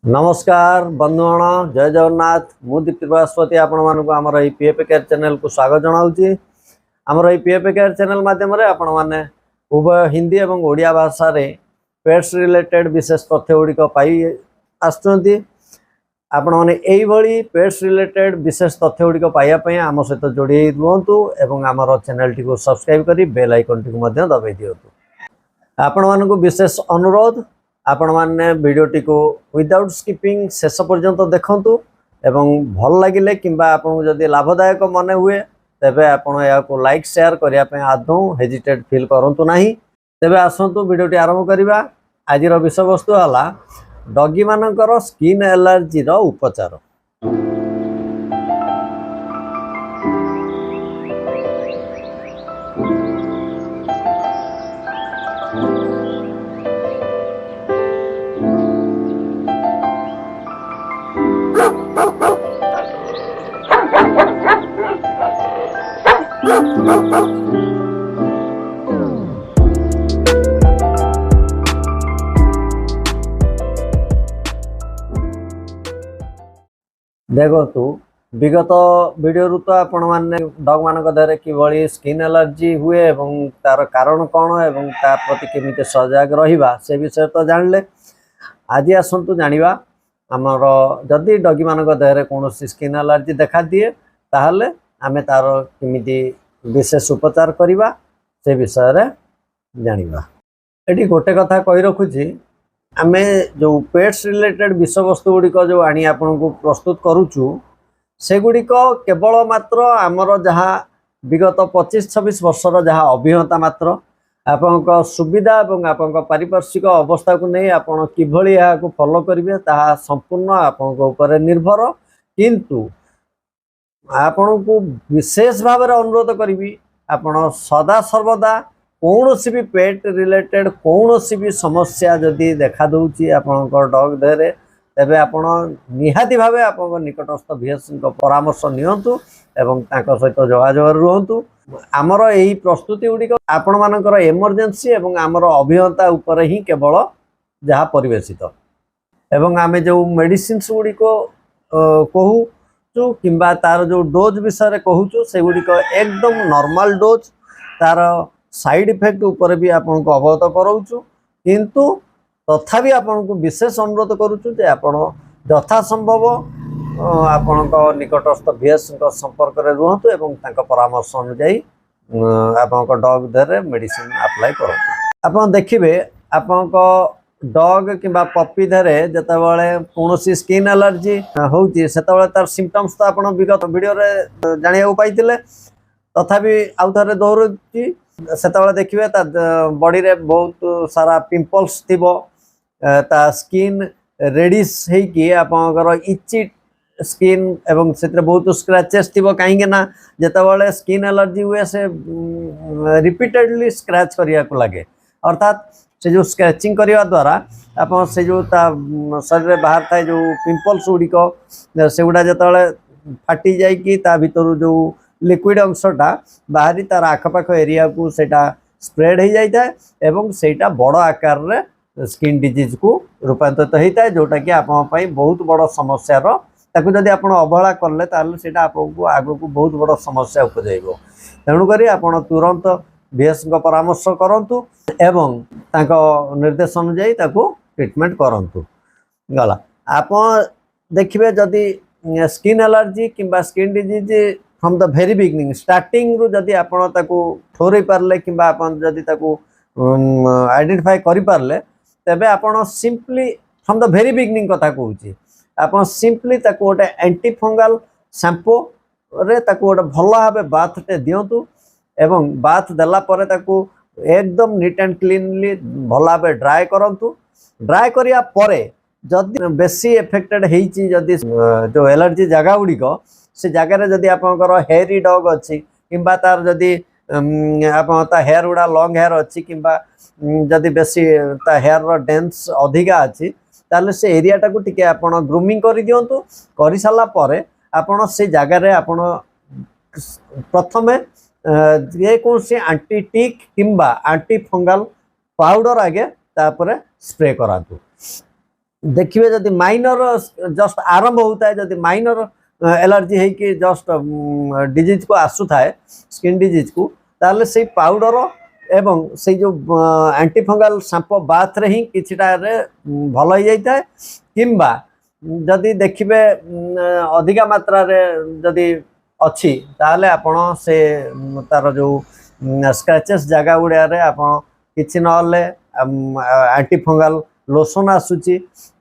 नमस्कार बंधुगण जय जगन्नाथ मु दीप्ति बृहस्पति आपण मानक आमर ये पीएफ केयर चैनल को स्वागत जनाऊँगी। आमर ये पीएफ केयर चैनल माध्यम आपण मैंने उभय हिंदी और ओडिया भाषा रे पेट्स रिलेटेड विशेष तथ्य गुड़िक पाई आसुँच। आपण मैंने यही पेट्स रिलेटेड विशेष तथ्य गुड़िक पाइबापी आम सहित जोड़ी रुहतु और आमर चैनल टी सब्सक्राइब कर बेल आइकन टी दबाई दिंतु। आपण मानक विशेष अनुरोध आपण माने वीडियोटी को विदाउट स्किपिंग शेष पर्यंत देखंतु एवं भल लगिले किंबा आपन जदि लाभदायक मन हुए तेबे आपण या को लाइक शेयर करिया पे आदौ हेजिटेट फील करंतु नाही। तेबे आसंतु वीडियोटी आरंभ करिबा। आजिर विषय वस्तु हला डॉगी मानकर स्किन एलर्जी रो उपचार। देखु विगत वीडियो तो आपण माने डॉग मान देहरे कि स्किन एलर्जी हुए एवं तार कारण कौन एवं ता प्रति केमिते सजग रहिबा से विषय तो जानले। आज आसंतु जानिबा आमर जदि डॉगी मान देहरे कौन स्किन एलर्जी देखा दिए ताहले आमे तार केमिति विशेष उपचार करिबा से विषय रे जानिबा। एटी गोटे कथा कहि रखुची आमे जो पेट्स रिलेटेड विषय वस्तु गुड़िक जो आनी आपन को प्रस्तुत करूचु से गुड़िक केवल मात्र आमर जहाँ विगत 25-26 वर्षर जहाँ अभिज्ञता मात्र आपन सुविधा और आपन पारिपार्श्विक अवस्था को नहीं आपन किभली को फॉलो करेंगे ताहा संपूर्ण आपन ऊपर निर्भर। किंतु आपन को विशेष भाव में अनुरोध करी आपन सदा सर्वदा कौन सी भी पेट रिलेटेड कौन सी भी समस्या जदि देखा दूची आपण डॉग देहरे तेबे आपण निहाती भावे आपण निकटस्थ भीएस परामर्श नियंतु एवं तांको सहित जोगाजोग रुहंतु। आमर यही प्रस्तुति गुड़िक आपण मानकर इमरजेंसी एवं आमर अभिज्ञता उपर ही केवल जहाँ परिवेशित एवं आमे जो मेडिसिन गुड़िक कहूँ किंबा तार जो डोज विषय कहूँ से गुड़िक एकदम नॉर्मल डोज तार साइड इफेक्ट ऊपर भी आपन को अवगत कराऊँ। किंतु तथापि आपन को विशेष अनुरोध करूँ जे आपण यथा संभव आपण निकटस्थ भीएस संपर्क में रुहतु एवं तांको परामर्श अनुसार आपण डॉग देहरे मेडिसिन अप्लाई करूँ। आपन देखिए आपण डॉग किंबा पपी देहरे जेतेबेले कौनसी स्किन एलर्जी होउची सेतेबेले तार सिम्पटम्स तो आपण विगत वीडियो रे जानिया पाइतिले तथापि आउ थरे दोहरुची सेतेबेले देखिए ता बॉडी रे बहुत सारा पिंपल्स थिबो ता स्किन रेडिश है कि आपनकर इची स्किन एवं से बहुत स्क्रैचेस थिबो कहीं ना जेतेबेले स्किन एलर्जी हुए से रिपीटेडली स्क्रैच करिया को लगे अर्थात से जो स्क्रैचिंग करने द्वारा आप से जो शरीर बाहर था जो पिंपल्स गुड़िक से गुड़ा जो फाटी जाकि भितर जो लिक्विड अंशटा बाहरी तार आखपाख एरिया को सेटा स्प्रेड हो जाए एवं सेटा बड़ आकार रे स्किन डिजीज को रूपांतरित होता है जोटा कि आप बहुत बड़ समस्या ताकू जदि आप अवहेला कले सेटा आपको आग को बहुत बड़ समस्या उपजेब। तेणुक आप तुरंत भीएस परामर्श करंतु एवं तांको निर्देश अनुसार ताकू ट्रीटमेंट करंतु। गला आप देखिए जदि स्किन एलर्जी किंबा skin disease from the very beginning starting रु जदि आपण ताकू ठोरै पारले किंबा आपण जदि ताकू आइडेंटिफाई करि पारले तेबे आपण simply from the very beginning कथा कहूची आपण सिंपली ताकू गोटे एंटी फंगल शैम्पू रे ताकू गोटे भल भाव बाथ टे दियंतु एवं बाथ देला परे ताकू एकदम नीट एंड क्लीनली भल भाव ड्राए करंतु। ड्राए करिया परे जदि बेसी एफेक्टेड हेची जदि जो एलर्जी जगह गुड़िक से जगार जदि आपंकर हेयरी डॉग अच्छी किंबा तार जदि आप हेयर गुड़ा लॉन्ग हेयर अच्छी किंबा जदि बेसी हेयर रो डेंस अधिका अच्छी ताले से एरियाटा को टिके आपण ग्रूमिंग कर दियंतु। कर सारा परे आपण से जगार आपण प्रथमे जेकोसी एंटीटिक किंबा एंटी फंगल पाउडर आगे तापर स्प्रे करातु। देखिए जदि माइनर जस्ट आरंभ होता है, जदि माइनर एलर्जी है कि जस्ट डिजीज को आसु थाए स्किन डिजीज को, ताले से पाउडर एवं से जो एंटीफंगल शैम्पू बाथ रे ही किछिटा रे भल हो जाता है, किंबा जदि देखिबे अधिका मात्रा रे जदि अच्छी ताले आपण से तार जो स्क्रैचेस जगह गुड़िया रे आपण किछि नले एंटीफंगल लोशन आसूची,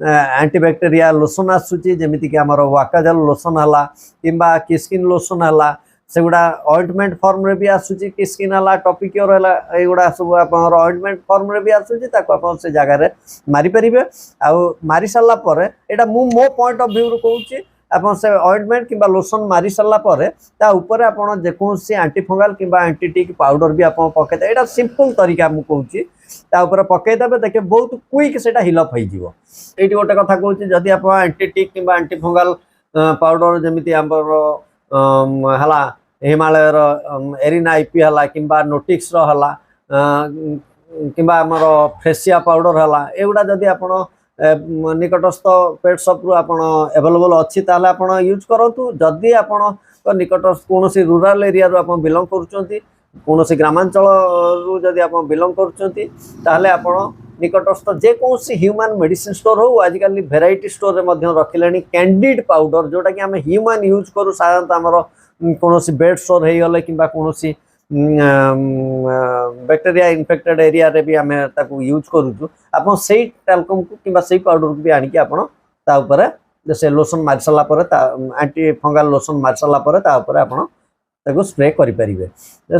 एंटीबैक्टेरिया लोशन आसूची, जमीती कि आमर वाकाजल लोशन है किंबा किस्किन लोशन है, से गुड़ा ऑइंटमेंट फॉर्म रे भी आसूची, किस्किन है टॉपिक्योर है, युड़ा सब आप ऑइंटमेंट फॉर्म रे भी आसूची, ताको से जगह रे मारी परिबे। आउ मारी सारला परे एटा मो पॉइंट ऑफ व्यू रो कहूची, आपन से ऑइंटमेंट किंबा लोशन मारी सारला परे ता ऊपर आपन जेकोसी एंटीफंगल किंबा एंटीटिक पाउडर भी आपन पकेते, एटा सिंपल तरीका मु कहूची, ता ऊपर पकेदेबे देखे बहुत क्विक सेटा हिलअप हो जिवो। एटी गोटे कथा कहूची, जदि आप एंटीटिक किंबा एंटीफंगल पाउडर जमिति आमर हला हिमालय रो एरिना आईपी हला किंबा नोटिक्स रो हला किंबा आमर फ्रेसिया पाउडर हला, एगुडा जदि आपन निकटस्थ पेट शॉप रु आपन अवेलेबल अच्छी ताले आपन यूज करंतु। जदि आपन निकटस्थ कोनोसी रूरल एरिया रु आपन बिलोंग करूचंती, कोनोसी ग्रामांचल रु जदि आपन बिलोंग करूचंती, ताले आपन निकटस्थ जे कोनोसी ह्यूमन मेडिसिन स्टोर हो, आजिकल वेराइटी स्टोर रे मध्य रखिलेनी कैंडिड पाउडर, जोटा कि आम ह्यूमन यूज करू साधारणतः आमर कोनोसी बेड सोर हो गले किंबा कोनोसी बैक्टेरिया इन्फेक्टेड एरिया रे भी आमे ताकू यूज करूछु। आपन सेई टैल्कम को किंबा सेई पाउडर को भी आनी कि आपन ता ऊपर जैसे लोशन मार सला परे ता एंटी फंगल लोशन मार सला परे ता ऊपर आपन ताकू स्प्रे करि परिबे।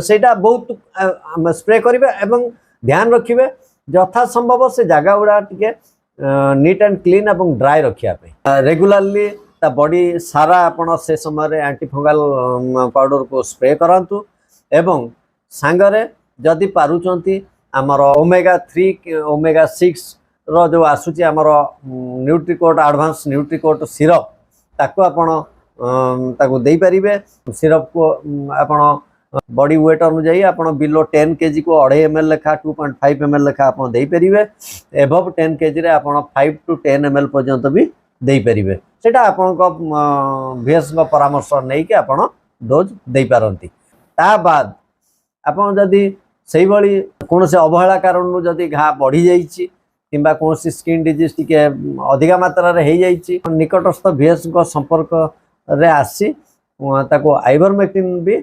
सेटा बहुत स्प्रे करिवे एवं ध्यान रखिबे यथा संभव से जगह गुड़ा टिके नीट एंड क्लीन एवं ड्राई रखिया पे रेगुलरली ता बॉडी सारा आपन से समय एंटी फंगल पाउडर को स्प्रे करंतु। एवं सांगरे जदि पारुचंती आमर ओमेगा 3 ओमेगा 6 रो जो आसुची आमर न्यूट्रिकोट एडवांस न्यूट्रिकोट सिरप ताको आपण ताको देई परिबे। सिरप को आपण बॉडी वेट अनुसार आपण बिलो 10 केजी को 2.5 ml लेखा 2.5 ml लेखा आपण देई परिबे। एबव 10 केजी रे आपण 5 to 10 ml पर्यंत भी देई परिबे। सेटा आपण को भेस को परामर्श नै कि आपण डोज देई पारंती। ता बाद आपन जदि सही भली कौन से अवहेला कारण जदि घा बढ़ी जाइछि किंबा कौन सी स्किन डिजीज टिके अधिका मात्रा रे हो जाइछि, निकटस्थ भेस को संपर्क रे आसी ताको आइवरमेक्टिन भी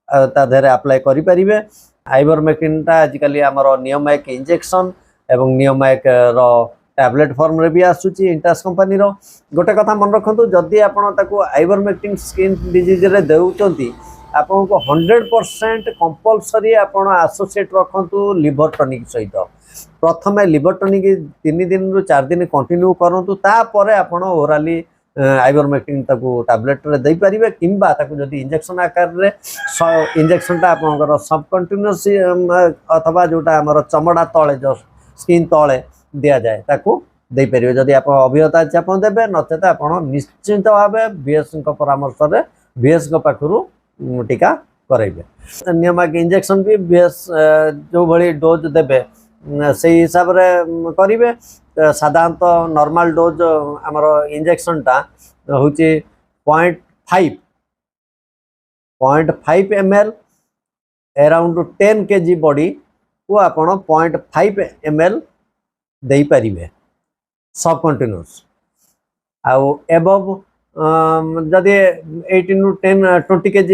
ता देरे अप्लाई करि परिबे। आइवरमेक्टिन ता आजिकली हमर नियमायक इंजेक्शन एवं नियमायक रो टैबलेट फॉर्म रे भी आसुची इंटास कंपनी रो। गोटे कथा मन रखंतु, जदि आपन ताको आइवरमेक्टिन स्किन डिजीज रे देउचंती आपन को 100% कंपलसरी आपन एसोसिएट रखंतु लिवर टॉनिक सहित। प्रथमे लिवर टॉनिक 3 दिन रु 4 दिन कंटिन्यू करंतु, ता परे आपन ओराली आइवरमेक्टिन ताको टैबलेट रे दे परिबे किंबा ताको जदि इंजेक्शन आकार रे इंजेक्शन ता आपनकर सब कंटिन्यूअस अथवा जोटा हमर चमड़ा तळे जो स्किन तळे दिया जाए ताको दे परिबे। जदि आप अभियता चापन देबे नचेत आपन निश्चित भाबे बीएस को परामर्श रे बीएस को पाखरु टीका करेंगे। नियमित इंजेक्शन भी बेस जो भली डोज देबे से हिसाब रे करेंगे। साधारणतः नॉर्मल डोज आमर इंजेक्शन टा होची 0.5 ml अराउंड 10 kg बॉडी को आपण 0.5 ml दे पारिबे सब कंटिन्यूस। आउ एबव जदि 18 to 20 kg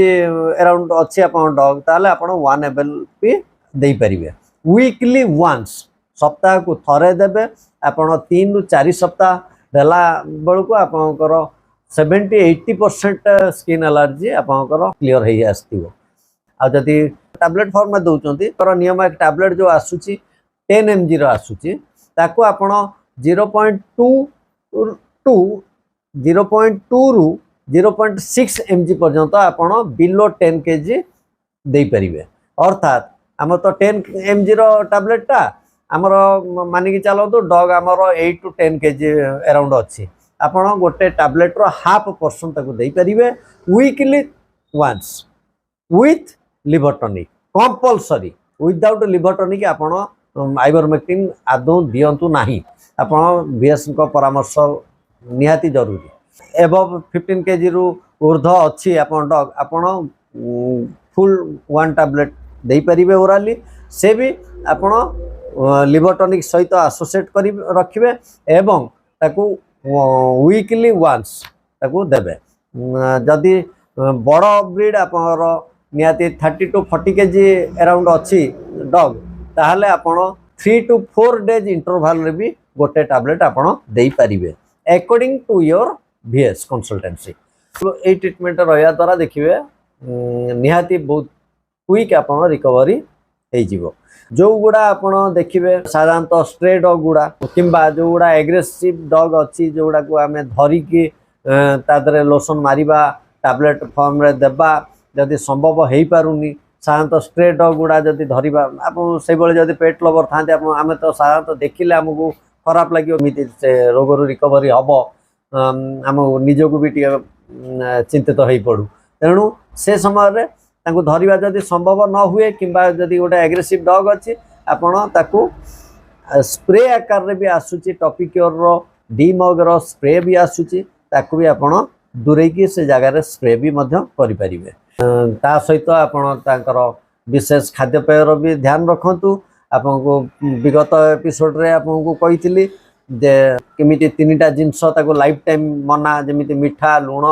अराउंड अच्छी आप डॉग ताले आप 1 ml भी दे पारिबे। वीकली वंस सप्ताह को थरे देबे। आप 3 ରୁ 4 सप्ताह देला बेलू को आपंकर 70-80% स्किन एलर्जी आपंकर क्लीयर हो आसो। आ जदि टैबलेट फॉर्म में दौरान तर नियम एक टैबलेट जो आसूची 10 mg रो आसूची ताको आपण 0.2 ରୁ 0.6 mg पर्यंत आपण बिलो 10 kg दे परिबे। अर्थात आम तो 10 mg रो टैबलेट टा आमर मानिकी चलतु डॉग आमर 8 to 10 kg अराउंड अच्छी आपण गोटे टैबलेट रो हाफ पर्सन ताको दे परिबे weekly once with liver tonic compulsory. Without liver tonic आपण आइवरमेक्टिन आदौ दियंतु नाही। आपण बीएस को परामर्श निहाती जरूरी। एबव 15 kg रु ऊर्ध अच्छी आपण डॉग आपण फुल 1 टैबलेट दे परिबे ओराली से भी आपण लिवर टॉनिक सहित एसोसिएट करी रखिबे एवं ताकू वीकली वंस ताकू देबे। जदि बड़ ब्रीड आपणर निहाती 30 to 40 kg अराउंड अच्छी डॉग ताहले आपण 3 to 4 days इंटरवल रे भी गोटे टैबलेट आपण दे परिबे according to your VS consultancy. तो ए ट्रीटमेंट रहा द्वारा देखिए निहाती बहुत क्विक आपण रिकवरी हो जिवो। जो गुड़ा आपण देखिए साधारणतः स्ट्रे डॉग गुड़ा किंबा जो गुड़ा एग्रेसिव डॉग अच्छी जो गुड़ा को आम धरिकी तादरे लोशन मारिबा टैबलेट फॉर्म रे देबा जदि संभव हो पारुनी साधारणतः स्ट्रे डॉग गुड़ा जदि धरिबा आपण से बेले जदि पेट लवर थांते आपण आमे तो साधारणतः देखिले हमको खराब लगे एमती से रोग रु रिकवरी हम आम निजक भी टे चिंतित हो पड़ू। तेणु से समय धरिबा जदि संभव न हुए किंबा जदि गोटे एग्रेसिव डॉग अच्छी आपण ताकू स्प्रे आकार रे भी आसुची टॉपिक्योर रो डीमॉग रो स्प्रे भी आसुची ताकू भी आपण दूरेकी से जगह रे स्प्रे भी मध्य करि परिबे। ता सहित आपण तांकर विशेष खाद्यपेय रो भी ध्यान रखंतु। आपको विगत एपिसोड रे आपको कही जे केमिति 3टा जिनस ताको लाइफ टाइम मना जमिति मीठा लुण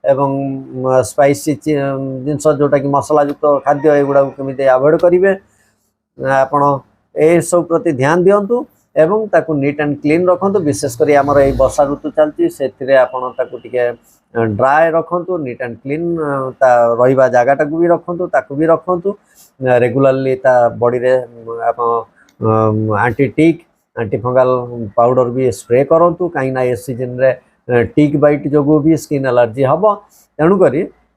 एवं स्पाइसी जिनस जोटा कि मसला युक्त खाद्य एगुड़ा केमिति अवॉइड करेंगे। आपण ए सब प्रति ध्यान दिंतु एवं ताको नीट एंड क्लीन रखंतु। विशेषकर आमर ये वर्षा ऋतु चलती से आपण ताको टिके ड्राए रखंतु नीट एंड क्लीन ता रहिबा जागाटा भी रखंतु ताको भी रखंतु रेगुलरली ता बॉडी रे आपण एंटी टिक एंटी फंगल पाउडर भी स्प्रे करंतु कहीं ना ए सीजन रे टिक बाइट जो भी स्किन एलर्जी हम। तेणुक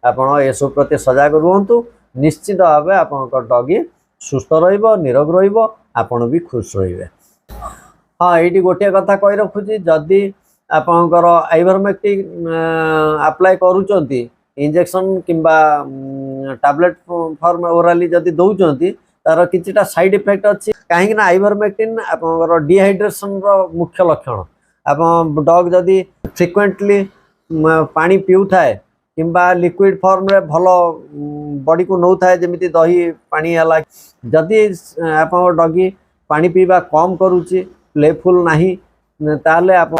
आपण ए सब प्रति सजग रुहतु। निश्चित भाव आप डॉगी सुस्थ रहिबो निरोग रहिबो आपण भी खुश रहिबे। हाँ ये गोटे कथा कही रखुची जदि आपणकर आइवरमेक्टिन अप्लाई करूचंती इंजेक्शन किंबा टैबलेट फॉर्म ओराली जदि दौरान तार किछिटा साइड इफेक्ट अच्छी कहीं आइवरमेक्टिन आपणकर डिहाइड्रेशन रो मुख्य लक्षण। आप डॉग जदि फ्रिक्वेंटली पानी पीऊ थाए किंबा लिक्विड फॉर्म रे भल बॉडी को नौ थाए जमिति दही पानी हला जदि आप डॉगी पानी पीवा कम करूची प्लेफुल नहीं ताले आप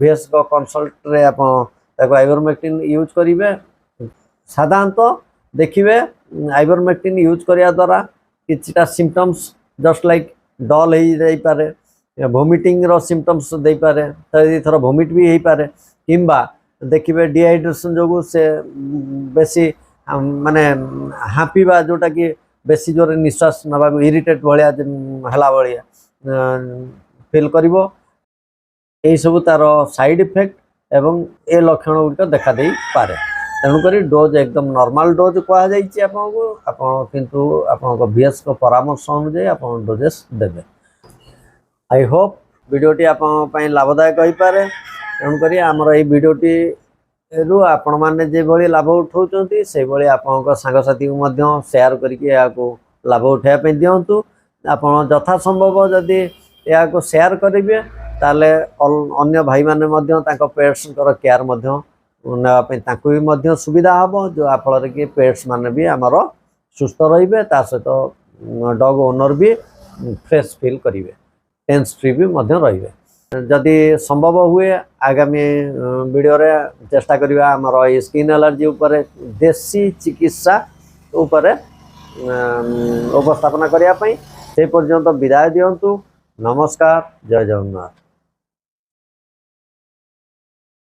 VS को कंसल्ट रे आप आइवरमेक्टिन यूज करेंगे। साधारणतः देखिए आइवरमेक्टिन यूज करिया द्वारा किछिटा सिम्पटम्स जस्ट लाइक डल हो जाई पारे वोमिटिंग रो सिम्पटम्स दे पारे थर वोमिट भी हो पारे किंबा देखिए डिहाइड्रेशन जो से बेसी माने हाँपीवा जोटा कि बेसी जोर निश्वास नवा इरिटेट भाया है फिल करिवो। यही सब तार साइड इफेक्ट एवं ए लक्षण गुड़िक देखा दे पारे। तेणुक डोज एकदम नॉर्मल डोज कहुई आपको किंतु आपको VS को परामर्श अनुजाई आप डोजेस देवे। आई होप वीडियोटी आपन लाभदायक हो पारे। तेणुक आमर ये वीडियोटी रु आपण मैंने जो लाभ उठाऊँ से आप सांगसाथी को शेयर करके लाभ उठाया दिंतु। आप यथा संभव जदि या शेयर करेंगे ताले अन्य भाई माने पेट्स केयर भी सुविधा हम जो फल कि पेट्स माने भी आमर सुस्थ रे सहित डॉग ओनर भी फ्रेश फील करेंगे टेंस फ्री भी रे। जदि संभव हुए आगामी वीडियो रे चेष्टा करिबा आमर ये स्किन एलर्जी उपर देसी चिकित्सा उपर उपस्थापना करिया पई। से पर्यंत विदाय दियंतु। नमस्कार, जय जगन्नाथ।